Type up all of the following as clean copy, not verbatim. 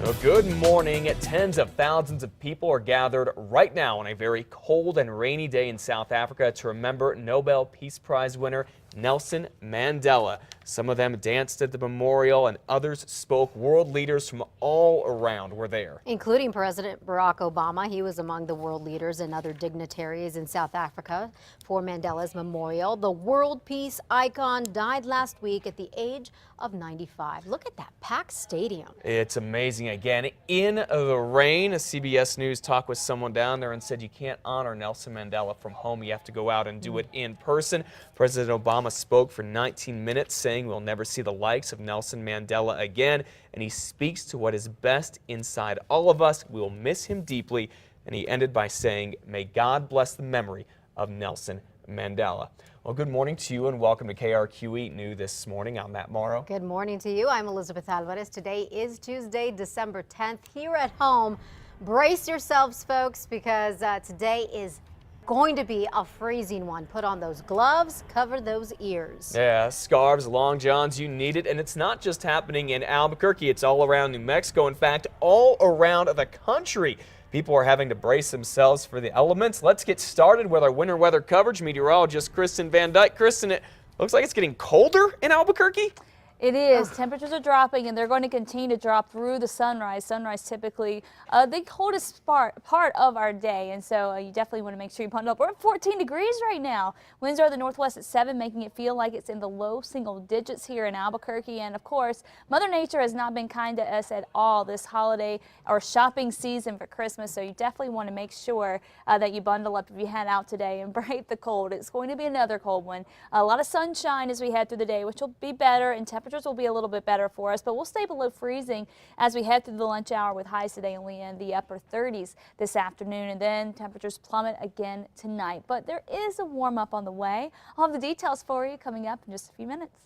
Well, good morning. Tens of thousands of people are gathered right now on a very cold and rainy day in South Africa to remember Nobel Peace Prize winner Nelson Mandela. Some of them danced at the memorial and others spoke. World leaders from all around were there, including President Barack Obama. He was among the world leaders and other dignitaries in South Africa for Mandela's memorial. The world peace icon died last week at the age of 95. Look at that packed stadium. It's amazing. Again, in the rain. A CBS News talked with someone down there and said you can't honor Nelson Mandela from home. You have to go out and do it in person. President Obama spoke for 19 minutes saying we'll never see the likes of Nelson Mandela again, and he speaks to what is best inside all of us. We will miss him deeply, and he ended by saying, may God bless the memory of Nelson Mandela. Well, good morning to you and welcome to KRQE New this morning. I'm Matt Morrow. Good morning to you. I'm Elizabeth Alvarez. Today is Tuesday, December 10th. Here at home, brace yourselves, folks, because today is going to be a freezing one. Put on those gloves, cover those ears. Yeah, scarves, long johns, you need it. And it's not just happening in Albuquerque, it's all around New Mexico. In fact, all around the country. People are having to brace themselves for the elements. Let's get started with our winter weather coverage. Meteorologist Kristen Van Dyke. Kristen, it looks like it's getting colder in Albuquerque. It is. Temperatures are dropping, and they're going to continue to drop through the sunrise. Sunrise typically the coldest part of our day, and so you definitely want to make sure you bundle up. We're at 14 degrees right now. Winds are the northwest at 7, making it feel like it's in the low single digits here in Albuquerque. And of course, Mother Nature has not been kind to us at all this holiday or shopping season for Christmas, so you definitely want to make sure that you bundle up if you head out today and brave the cold. It's going to be another cold one. A lot of sunshine as we head through the day, which will be better, and temperatures will be a little bit better for us, but we'll stay below freezing as we head through the lunch hour with highs today only in the upper 30s this afternoon, and then temperatures plummet again tonight. But there is a warm up on the way. I'll have the details for you coming up in just a few minutes.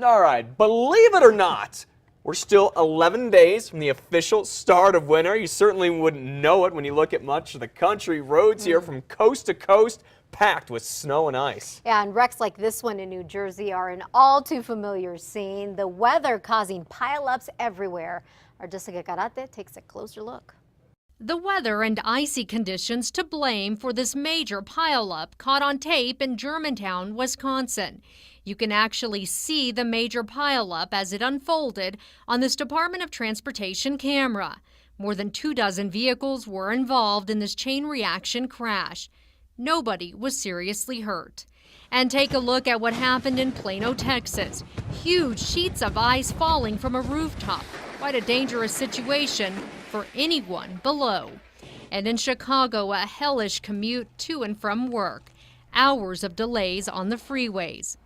All right, believe it or not, we're still 11 days from the official start of winter. You certainly wouldn't know it when you look at much of the country. Roads here from coast to coast packed with snow and ice. Yeah, and wrecks like this one in New Jersey are an all too familiar scene. The weather causing pileups everywhere. Our Jessica Karate takes a closer look. The weather and icy conditions to blame for this major pileup caught on tape in Germantown, Wisconsin. You can actually see the major pileup as it unfolded on this Department of Transportation camera. More than 24 vehicles were involved in this chain reaction crash. Nobody was seriously hurt. And take a look at what happened in Plano, Texas. Huge sheets of ice falling from a rooftop. Quite a dangerous situation for anyone below. And in Chicago, a hellish commute to and from work. Hours of delays on the freeways.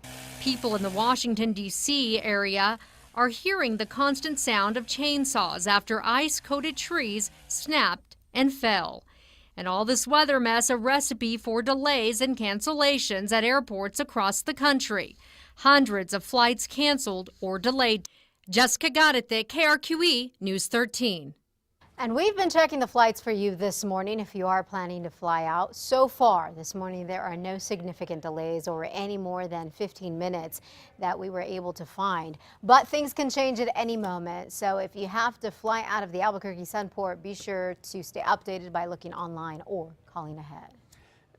People in the Washington, D.C. area are hearing the constant sound of chainsaws after ice-coated trees snapped and fell. And all this weather mess a recipe for delays and cancellations at airports across the country. Hundreds of flights canceled or delayed. Jessica Garrett, KRQE News 13. And we've been checking the flights for you this morning if you are planning to fly out. So far this morning, there are no significant delays or any more than 15 minutes that we were able to find. But things can change at any moment. So if you have to fly out of the Albuquerque Sunport, be sure to stay updated by looking online or calling ahead.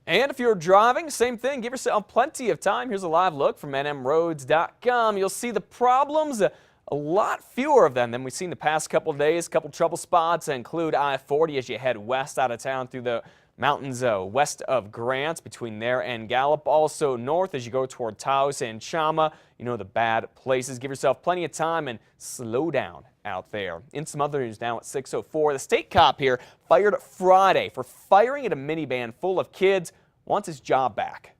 And if you're driving, same thing. Give yourself plenty of time. Here's a live look from nmroads.com. You'll see the problems. A lot fewer of them than we've seen the past couple of days. Couple trouble spots include I-40 as you head west out of town through the mountains west of Grant, between there and Gallup. Also north as you go toward Taos and Chama. You know the bad places. Give yourself plenty of time and slow down out there. In some other news now at 6:04, the state cop here fired Friday for firing at a minivan full of kids. Wants his job back.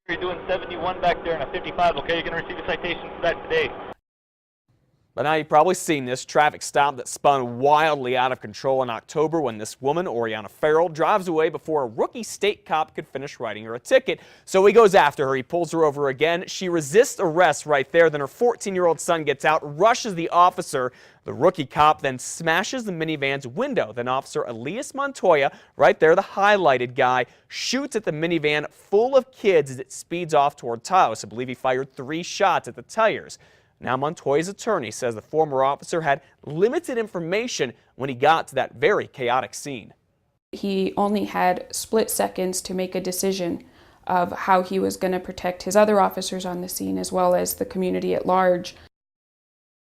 You're doing 71 back there and a 55. Okay, you're going to receive a citation for that today. But now you've probably seen this traffic stop that spun wildly out of control in October when this woman, Oriana Farrell, drives away before a rookie state cop could finish writing her a ticket. So he goes after her. He pulls her over again. She resists arrest right there. Then her 14-year-old son gets out, rushes the officer. The rookie cop then smashes the minivan's window. Then Officer Elias Montoya, right there, the highlighted guy, shoots at the minivan full of kids as it speeds off toward Taos. I believe he fired 3 shots at the tires. Now, Montoya's attorney says the former officer had limited information when he got to that very chaotic scene. He only had split seconds to make a decision of how he was going to protect his other officers on the scene as well as the community at large.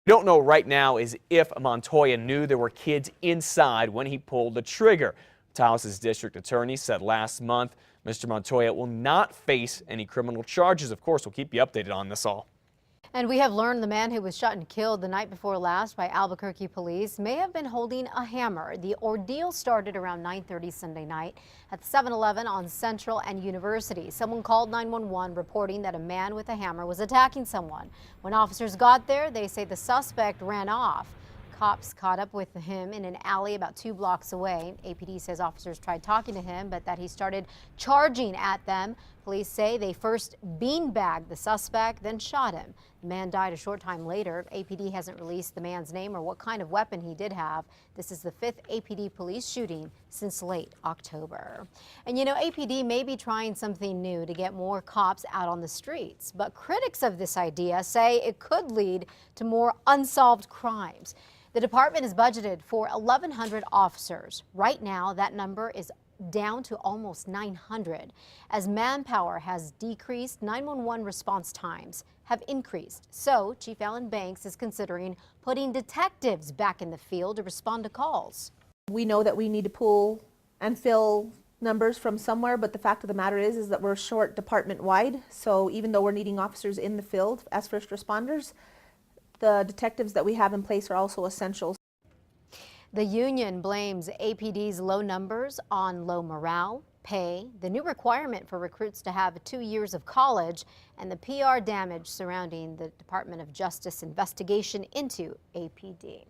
We don't know right now is if Montoya knew there were kids inside when he pulled the trigger. Taos's district attorney said last month Mr. Montoya will not face any criminal charges. Of course, we'll keep you updated on this all. And we have learned the man who was shot and killed the night before last by Albuquerque police may have been holding a hammer. The ordeal started around 9:30 Sunday night at the 7-Eleven on Central and University. Someone called 911 reporting that a man with a hammer was attacking someone. When officers got there, they say the suspect ran off. Cops caught up with him in an alley about 2 blocks away. APD says officers tried talking to him, but that he started charging at them. Police say they first beanbagged the suspect, then shot him. The man died a short time later. APD hasn't released the man's name or what kind of weapon he did have. This is the 5th APD police shooting since late October. And you know, APD may be trying something new to get more cops out on the streets, but critics of this idea say it could lead to more unsolved crimes. The department is budgeted for 1,100 officers. Right now, that number is down to almost 900. As manpower has decreased, 911 response times have increased. So Chief Alan Banks is considering putting detectives back in the field to respond to calls. We know that we need to pull and fill numbers from somewhere, but the fact of the matter is that we're short department-wide. So even though we're needing officers in the field as first responders, the detectives that we have in place are also essential. The union blames APD's low numbers on low morale, pay, the new requirement for recruits to have 2 years of college, and the PR damage surrounding the Department of Justice investigation into APD.